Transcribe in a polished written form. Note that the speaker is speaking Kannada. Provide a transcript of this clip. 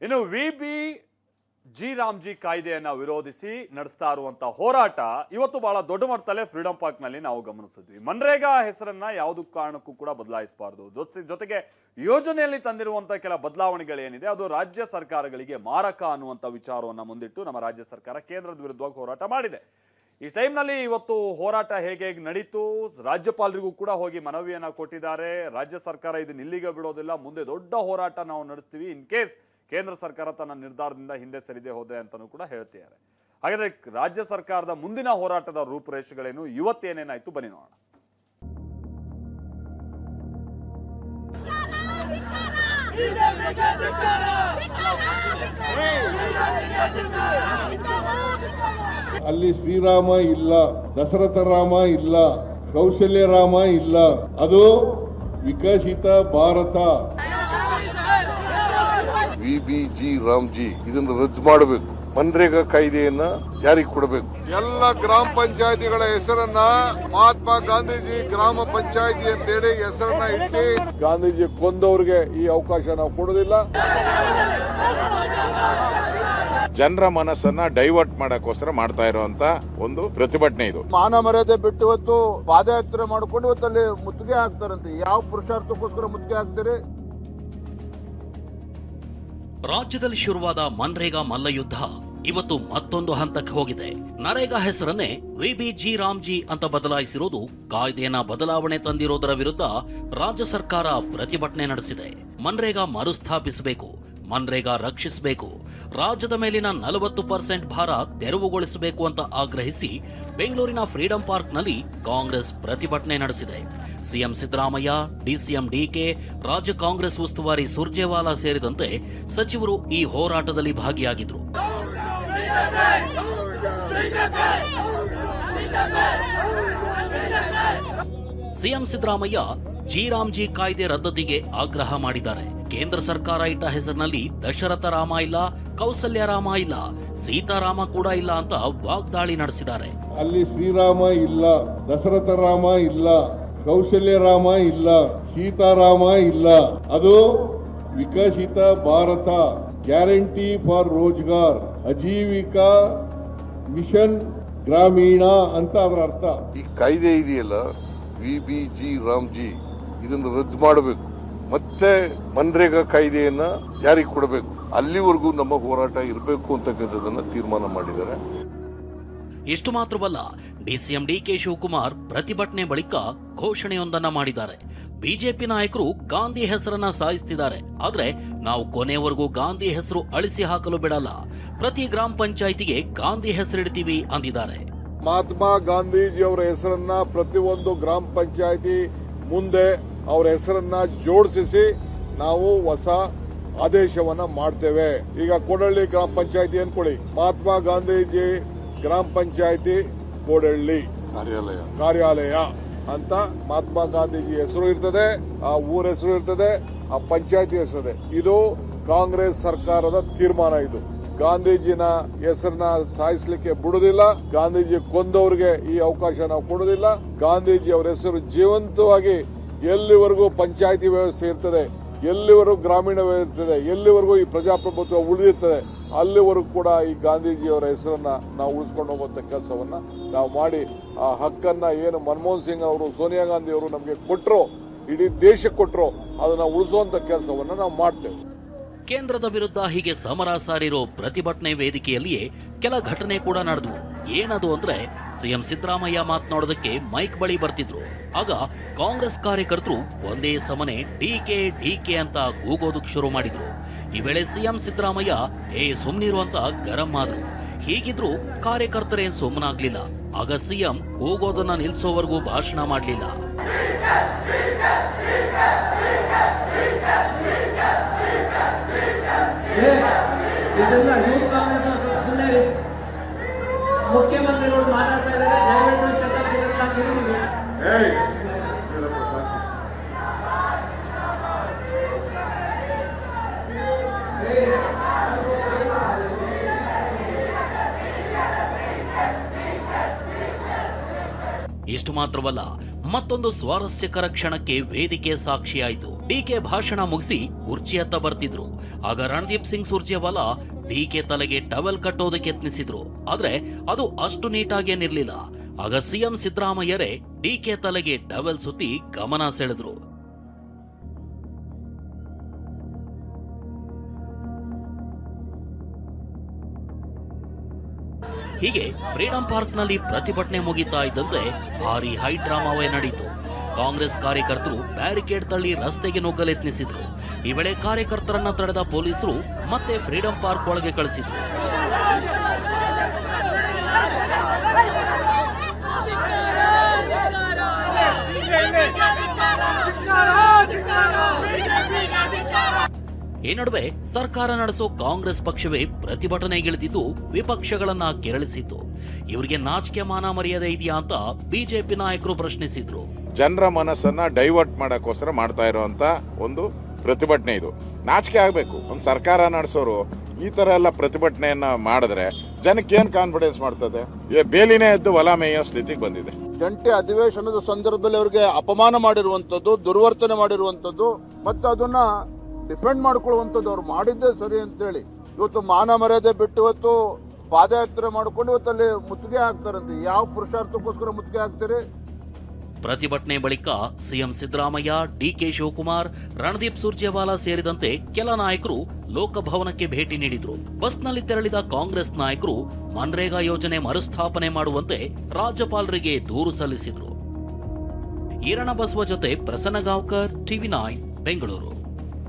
ಇನ್ನು ಜಿ ರಾಮ್ಜಿ ಕಾಯ್ದೆಯನ್ನ ವಿರೋಧಿಸಿ ನಡೆಸ್ತಾ ಇರುವಂತಹ ಹೋರಾಟ ಇವತ್ತು ಬಹಳ ದೊಡ್ಡ ಮಟ್ಟದಲ್ಲಿ ಫ್ರೀಡಂ ಪಾರ್ಕ್ ನಲ್ಲಿ ನಾವು ಗಮನಿಸಿದ್ವಿ. ಮನ್ರೇಗಾ ಹೆಸರನ್ನ ಯಾವುದೂ ಕಾರಣಕ್ಕೂ ಕೂಡ ಬದಲಾಯಿಸಬಾರದು. ಜೊತೆಗೆ ಯೋಜನೆಯಲ್ಲಿ ತಂದಿರುವಂತಹ ಕೆಲ ಬದಲಾವಣೆಗಳೇನಿದೆ ಅದು ರಾಜ್ಯ ಸರ್ಕಾರಗಳಿಗೆ ಮಾರಕ ಅನ್ನುವಂಥ ವಿಚಾರವನ್ನ ಮುಂದಿಟ್ಟು ನಮ್ಮ ರಾಜ್ಯ ಸರ್ಕಾರ ಕೇಂದ್ರದ ವಿರುದ್ಧವಾಗಿ ಹೋರಾಟ ಮಾಡಿದೆ. ಈ ಟೈಮ್ನಲ್ಲಿ ಇವತ್ತು ಹೋರಾಟ ಹೇಗೆ ನಡೀತು, ರಾಜ್ಯಪಾಲರಿಗೂ ಕೂಡ ಹೋಗಿ ಮನವಿಯನ್ನ ಕೊಟ್ಟಿದ್ದಾರೆ. ರಾಜ್ಯ ಸರ್ಕಾರ ಇದನ್ನ ಇಲ್ಲಿಗೆ ಬಿಡೋದಿಲ್ಲ, ಮುಂದೆ ದೊಡ್ಡ ಹೋರಾಟ ನಾವು ನಡೆಸ್ತೀವಿ ಇನ್ ಕೇಸ್ ಕೇಂದ್ರ ಸರ್ಕಾರ ತನ್ನ ನಿರ್ಧಾರದಿಂದ ಹಿಂದೆ ಸರಿದೇ ಹೋದೆ ಅಂತಾನೂ ಕೂಡ ಹೇಳ್ತಿದ್ದಾರೆ. ಹಾಗಾದ್ರೆ ರಾಜ್ಯ ಸರ್ಕಾರದ ಮುಂದಿನ ಹೋರಾಟದ ರೂಪುರೇಷೆಗಳೇನು, ಇವತ್ತೇನೇನಾಯ್ತು ಬನ್ನಿ ನೋಡೋಣ. ಅಲ್ಲಿ ಶ್ರೀರಾಮ ಇಲ್ಲ, ದಶರಥ ರಾಮ ಇಲ್ಲ, ಕೌಶಲ್ಯ ರಾಮ ಇಲ್ಲ, ಅದು ವಿಕಸಿತ ಭಾರತ. ಜಿ ರಾಮ್ಜಿ ಇದನ್ನು ರದ್ದು ಮಾಡಬೇಕು, ಮನ್ರೇಗಾ ಕಾಯ್ದೆಯನ್ನ ಜಾರಿಗೆ ಕೊಡಬೇಕು. ಎಲ್ಲ ಗ್ರಾಮ ಪಂಚಾಯತಿಗಳ ಹೆಸರನ್ನ ಮಹಾತ್ಮ ಗಾಂಧೀಜಿ ಗ್ರಾಮ ಪಂಚಾಯತಿ ಅಂತೇಳಿ ಹೆಸರನ್ನ ಇಟ್ಟು ಗಾಂಧೀಜಿ ಕೊಂದವ್ರಿಗೆ ಈ ಅವಕಾಶ ನಾವು ಕೊಡೋದಿಲ್ಲ. ಜನರ ಮನಸ್ಸನ್ನ ಡೈವರ್ಟ್ ಮಾಡಕ್ಕೋಸ್ಕರ ಮಾಡ್ತಾ ಇರುವಂತ ಒಂದು ಪ್ರತಿಭಟನೆ ಇದು. ಮಾನ ಮರ್ಯಾದೆ ಬಿಟ್ಟು ಇವತ್ತು ಪಾದಯಾತ್ರೆ ಮಾಡ್ಕೊಂಡು ಇವತ್ತಲ್ಲಿ ಮುತ್ತಿಗೆ ಹಾಕ್ತಾರಂತೆ. ಯಾವ ಪುರುಷಾರ್ಥಕ್ಕೋಸ್ಕರ ಮುತ್ತಿಗೆ ಹಾಕ್ತಾರೆ? ರಾಜ್ಯದಲ್ಲಿ ಶುರುವಾದ ಮನ್ರೇಗಾ ಮಲ್ಲಯುದ್ಧ ಇವತ್ತು ಮತ್ತೊಂದು ಹಂತಕ್ಕೆ ಹೋಗಿದೆ. ನರೇಗಾ ಹೆಸರನ್ನೇ ಜಿ ರಾಮ್ಜಿ ಅಂತ ಬದಲಾಯಿಸಿರೋದು ಕಾಯ್ದೆಯನ್ನ ಬದಲಾವಣೆ ತಂದಿರೋದರ ವಿರುದ್ಧ ರಾಜ್ಯ ಸರ್ಕಾರ ಪ್ರತಿಭಟನೆ ನಡೆಸಿದೆ. ಮನ್ರೇಗಾ ಮರುಸ್ಥಾಪಿಸಬೇಕು, ಮನ್ರೇಗಾ ರಕ್ಷಿಸಬೇಕು, ರಾಜ್ಯದ ಮೇಲಿನ 40% ಭಾರ ತೆರವುಗೊಳಿಸಬೇಕು ಅಂತ ಆಗ್ರಹಿಸಿ ಬೆಂಗಳೂರಿನ ಫ್ರೀಡಂ ಪಾರ್ಕ್ನಲ್ಲಿ ಕಾಂಗ್ರೆಸ್ ಪ್ರತಿಭಟನೆ ನಡೆಸಿದೆ. ಸಿಎಂ ಸಿದ್ದರಾಮಯ್ಯ, ಡಿಸಿಎಂ ಡಿಕೆ, ರಾಜ್ಯ ಕಾಂಗ್ರೆಸ್ ಉಸ್ತುವಾರಿ ಸುರ್ಜೇವಾಲಾ ಸೇರಿದಂತೆ ಸಚಿವರು ಈ ಹೋರಾಟದಲ್ಲಿ ಭಾಗಿಯಾಗಿದ್ರು. ಸಿಎಂ ಸಿದ್ದರಾಮಯ್ಯ ಜಿ ರಾಮ್ಜಿ ಕಾಯ್ದೆ ರದ್ದತಿಗೆ ಆಗ್ರಹ ಮಾಡಿದ್ದಾರೆ. ಕೇಂದ್ರ ಸರ್ಕಾರ ಇಟ್ಟ ಹೆಸರಿನಲ್ಲಿ ದಶರಥ ರಾಮ ಇಲ್ಲ, ಕೌಸಲ್ಯ ರಾಮ ಇಲ್ಲ, ಸೀತಾರಾಮ ಕೂಡ ಇಲ್ಲ ಅಂತ ವಾಗ್ದಾಳಿ ನಡೆಸಿದ್ದಾರೆ. ಅಲ್ಲಿ ಶ್ರೀರಾಮ ಇಲ್ಲ, ದಶರಥ ರಾಮ ಇಲ್ಲ, ಕೌಶಲ್ಯ ರಾಮ ಇಲ್ಲ, ಸೀತಾರಾಮ ಇಲ್ಲ, ಅದು Viksit Bharat, guarantee for Rozgar, Ajeevika mission Gramin ಅಂತ ಅದರ ಅರ್ಥ. ಈ ಕಾಯ್ದೆ ಇದೆಯಲ್ಲ ಜಿ ರಾಮ್ಜಿ ಇದನ್ನು ರದ್ದು ಮಾಡಬೇಕು, ಮತ್ತೆ ಮನ್ರೇಗಾ ಕಾಯ್ದೆಯನ್ನ ಜಾರಿಗೆ ಕೊಡಬೇಕು. ಅಲ್ಲಿವರೆಗೂ ನಮ್ಮ ಹೋರಾಟ ಇರಬೇಕು ಅಂತಕ್ಕಂಥದ್ದನ್ನ ತೀರ್ಮಾನ ಮಾಡಿದ್ದಾರೆ. ಇಷ್ಟು ಮಾತ್ರವಲ್ಲ, ಡಿಸಿಎಂ ಡಿಕೆ ಶಿವಕುಮಾರ್ ಪ್ರತಿಭಟನೆ ಬಳಿಕ ಘೋಷಣೆಯೊಂದನ್ನ ಮಾಡಿದ್ದಾರೆ. ಬಿಜೆಪಿ ನಾಯಕರು ಗಾಂಧಿ ಹೆಸರನ್ನ ಸಾಯಿಸ್ತಿದ್ದಾರೆ, ಆದ್ರೆ ನಾವು ಕೊನೆವರೆಗೂ ಗಾಂಧಿ ಹೆಸರು ಅಳಿಸಿ ಹಾಕಲು ಬಿಡಲ್ಲ, ಪ್ರತಿ ಗ್ರಾಮ ಪಂಚಾಯಿತಿಗೆ ಗಾಂಧಿ ಹೆಸರಿಡ್ತೀವಿ ಅಂದಿದ್ದಾರೆ. ಮಹಾತ್ಮ ಗಾಂಧೀಜಿ ಅವರ ಹೆಸರನ್ನ ಪ್ರತಿಯೊಂದು ಗ್ರಾಮ ಪಂಚಾಯಿತಿ ಮುಂದೆ ಅವರ ಹೆಸರನ್ನ ಜೋಡಿಸಿ ನಾವು ಹೊಸ ಆದೇಶವನ್ನ ಮಾಡ್ತೇವೆ. ಈಗ ಕೋಡಳ್ಳಿ ಗ್ರಾಮ ಪಂಚಾಯಿತಿ ಅನ್ಕೊಳ್ಳಿ, ಮಹಾತ್ಮ ಗಾಂಧೀಜಿ ಗ್ರಾಮ ಪಂಚಾಯಿತಿ ಕೋಡಳ್ಳಿ ಕಾರ್ಯಾಲಯ ಅಂತ ಮಹಾತ್ಮ ಗಾಂಧೀಜಿ ಹೆಸರು ಇರ್ತದೆ, ಆ ಊರ ಹೆಸರು ಇರ್ತದೆ, ಆ ಪಂಚಾಯಿತಿ ಹೆಸರು ಇದೆ. ಇದು ಕಾಂಗ್ರೆಸ್ ಸರ್ಕಾರದ ತೀರ್ಮಾನ. ಇದು ಗಾಂಧೀಜಿನ ಹೆಸರನ್ನ ಸಾಯಿಸಲಿಕ್ಕೆ ಬಿಡುದಿಲ್ಲ, ಗಾಂಧೀಜಿ ಕೊಂದವ್ರಿಗೆ ಈ ಅವಕಾಶ ನಾವು ಕೊಡುದಿಲ್ಲ. ಗಾಂಧೀಜಿ ಅವರ ಹೆಸರು ಜೀವಂತವಾಗಿ ಎಲ್ಲಿವರೆಗೂ ಪಂಚಾಯಿತಿ ವ್ಯವಸ್ಥೆ ಇರ್ತದೆ, ಎಲ್ಲಿವರೆಗೂ ಗ್ರಾಮೀಣ ವ್ಯವಸ್ಥೆ ಇರ್ತದೆ, ಎಲ್ಲಿವರೆಗೂ ಈ ಪ್ರಜಾಪ್ರಭುತ್ವ ಉಳಿದಿರ್ತದೆ, ಅಲ್ಲಿವರೆಗೂ ಕೂಡ ಈ ಗಾಂಧೀಜಿಯವರ ಹೆಸರನ್ನ ನಾವು ಉಳಿಸ್ಕೊಂಡು ಹೋಗುವಂತ ಕೆಲಸವನ್ನ ನಾವು ಮಾಡಿ ಆ ಹಕ್ಕನ್ನ ಏನು ಮನಮೋಹನ್ ಸಿಂಗ್ ಅವರು, ಸೋನಿಯಾ ಗಾಂಧಿ ಅವರು ನಮಗೆ ಕೊಟ್ಟರು, ಇಡೀ ದೇಶಕ್ಕೆ ಕೊಟ್ಟರು, ಅದನ್ನ ಉಳಿಸುವಂತ ಕೆಲಸವನ್ನ ನಾವು ಮಾಡ್ತೇವೆ. ಕೇಂದ್ರದ ವಿರುದ್ಧ ಹೀಗೆ ಸಮರ ಸಾರಿರೋ ಪ್ರತಿಭಟನೆ ವೇದಿಕೆಯಲ್ಲಿಯೇ ಕೆಲ ಘಟನೆ ಕೂಡ ನಡೆದವು. ಏನದು ಅಂದ್ರೆ, ಸಿಎಂ ಸಿದ್ದರಾಮಯ್ಯ ಮಾತನಾಡೋದಕ್ಕೆ ಮೈಕ್ ಬಳಿ ಬರ್ತಿದ್ರು. ಆಗ ಕಾಂಗ್ರೆಸ್ ಕಾರ್ಯಕರ್ತರು ಒಂದೇ ಸಮನೆ ಡಿಕೆ ಡಿಕೆ ಅಂತ ಕೂಗೋದಕ್ಕೆ ಶುರು ಮಾಡಿದ್ರು. ಈ ವೇಳೆ ಸಿಎಂ ಸಿದ್ದರಾಮಯ್ಯ ಸುಮ್ನಿರು ಅಂತ ಗರಂ ಆದ್ರು. ಹೀಗಿದ್ರು ಕಾರ್ಯಕರ್ತರೇನ್ ಸುಮ್ಮನಾಗ್ಲಿಲ್ಲ. ಆಗ ಸಿಎಂ ಕೂಗೋದನ್ನ ನಿಲ್ಸೋವರೆಗೂ ಭಾಷಣ ಮಾಡಲಿಲ್ಲ. ಇದೆಲ್ಲ ಯೂತ್ ಕಾಂಗ್ರೆಸ್ ಸುಮ್ಮನೆ ಮುಖ್ಯಮಂತ್ರಿಗಳು ಮಾತಾಡ್ತಾ ಇದ್ದಾರೆ. ಇಷ್ಟು ಮಾತ್ರವಲ್ಲ, ಮತ್ತೊಂದು ಸ್ವಾರಸ್ಯಕರ ಕ್ಷಣಕ್ಕೆ ವೇದಿಕೆ ಸಾಕ್ಷಿಯಾಯಿತು. ಡಿಕೆ ಭಾಷಣ ಮುಗಿಸಿ ಕುರ್ಚಿಯತ್ತ ಬರ್ತಿದ್ರು. ಆಗ ರಣದೀಪ್ ಸಿಂಗ್ ಸುರ್ಜೇವಾಲಾ ಡಿಕೆ ತಲೆಗೆ ಟವೆಲ್ ಕಟ್ಟೋದಕ್ಕೆ ಯತ್ನಿಸಿದ್ರು. ಆದ್ರೆ ಅದು ಅಷ್ಟು ನೀಟಾಗಿ ಏನಿರ್ಲಿಲ್ಲ. ಆಗ ಸಿಎಂ ಸಿದ್ದರಾಮಯ್ಯರೇ ಡಿಕೆ ತಲೆಗೆ ಟವೆಲ್ ಸುತ್ತಿ ಗಮನ ಸೆಳೆದ್ರು. ಹೀಗೆ ಫ್ರೀಡಂ ಪಾರ್ಕ್ನಲ್ಲಿ ಪ್ರತಿಭಟನೆ ಮುಗಿತಾ ಇದ್ದಂತೆ ಭಾರಿ ಹೈ ಡ್ರಾಮಾವೇ ನಡೆಯಿತು. ಕಾಂಗ್ರೆಸ್ ಕಾರ್ಯಕರ್ತರು ಬ್ಯಾರಿಕೇಡ್ ತಳ್ಳಿ ರಸ್ತೆಗೆ ನುಗ್ಗಲೆತ್ನಿಸಿದ್ರು. ಈ ವೇಳೆ ಕಾರ್ಯಕರ್ತರನ್ನ ತಡೆದ ಪೊಲೀಸರು ಮತ್ತೆ ಫ್ರೀಡಂ ಪಾರ್ಕ್ ಒಳಗೆ ಕಳಿಸಿದ್ರು. ಈ ನಡುವೆ ಸರ್ಕಾರ ನಡೆಸೋ ಕಾಂಗ್ರೆಸ್ ಪಕ್ಷವೇ ಪ್ರತಿಭಟನೆಗಿಳಿದಿದ್ದು ವಿಪಕ್ಷಗಳನ್ನ ಕೆರಳಿಸಿತ್ತು. ಇವರಿಗೆ ನಾಚಿಕೆ ಮಾನ ಮರ್ಯಾದೆ ಇದೆಯಾ ಅಂತ ಬಿಜೆಪಿ ನಾಯಕರು ಪ್ರಶ್ನಿಸಿದ್ರು. ಜನರ ಮನಸ್ಸನ್ನ ಡೈವರ್ಟ್ ಮಾಡಕ್ಕೋಸ್ಕರ ಮಾಡ್ತಾ ಇರುವಂತ ಒಂದು ಪ್ರತಿಭಟನೆ ಇದು. ನಾಚಿಕೆ ಆಗ್ಬೇಕು. ಒಂದು ಸರ್ಕಾರ ನಡೆಸೋರು ಈ ತರ ಎಲ್ಲ ಪ್ರತಿಭಟನೆಯನ್ನ ಮಾಡಿದ್ರೆ ಜನಕ್ಕೆ ಏನ್ ಕಾನ್ಫಿಡೆನ್ಸ್ ಮಾಡ್ತದೆ? ಬೇಲಿನೇ ಎದ್ದು ಹೊಲ ಮೇಯೋ ಸ್ಥಿತಿಗೆ ಬಂದಿದೆ. ಜಂಟಿ ಅಧಿವೇಶನದ ಸಂದರ್ಭದಲ್ಲಿ ಅವರಿಗೆ ಅಪಮಾನ ಮಾಡಿರುವಂತದ್ದು, ದುರ್ವರ್ತನೆ ಮಾಡಿರುವಂತದ್ದು, ಮತ್ತೆ ಅದನ್ನ ಡಿಫೆಂಡ್ ಮಾಡ್ಕೊಳ್ಳುವಂಥದ್ದು ಅವ್ರು ಮಾಡಿದ್ದೇ ಸರಿ ಅಂತೇಳಿ ಇವತ್ತು ಮಾನ ಮರ್ಯಾದೆ ಬಿಟ್ಟು ಇವತ್ತು ಪಾದಯಾತ್ರೆ ಮಾಡ್ಕೊಂಡು ಇವತ್ತಲ್ಲಿ ಮುತ್ತಿಗೆ ಹಾಕ್ತಾರಂತೆ. ಯಾವ ಪುರುಷಾರ್ಥಕ್ಕೋಸ್ಕರ ಮುತ್ತಿಗೆ ಹಾಕ್ತಾರೆ? ಪ್ರತಿಭಟನೆ ಬಳಿಕ ಸಿಎಂ ಸಿದ್ದರಾಮಯ್ಯ, ಡಿಕೆ ಶಿವಕುಮಾರ್, ರಣದೀಪ್ ಸುರ್ಜೇವಾಲಾ ಸೇರಿದಂತೆ ಕೆಲ ನಾಯಕರು ಲೋಕಭವನಕ್ಕೆ ಭೇಟಿ ನೀಡಿದ್ರು. ಬಸ್ನಲ್ಲಿ ತೆರಳಿದ ಕಾಂಗ್ರೆಸ್ ನಾಯಕರು ಮನ್ರೇಗಾ ಯೋಜನೆ ಮರುಸ್ಥಾಪನೆ ಮಾಡುವಂತೆ ರಾಜ್ಯಪಾಲರಿಗೆ ದೂರು ಸಲ್ಲಿಸಿದ್ರು. ಈರಣ್ಣ ಬಸವ ಜೊತೆ ಪ್ರಸನ್ನ ಗಾಂವ್ಕರ್, ಟಿವಿ9 ಬೆಂಗಳೂರು.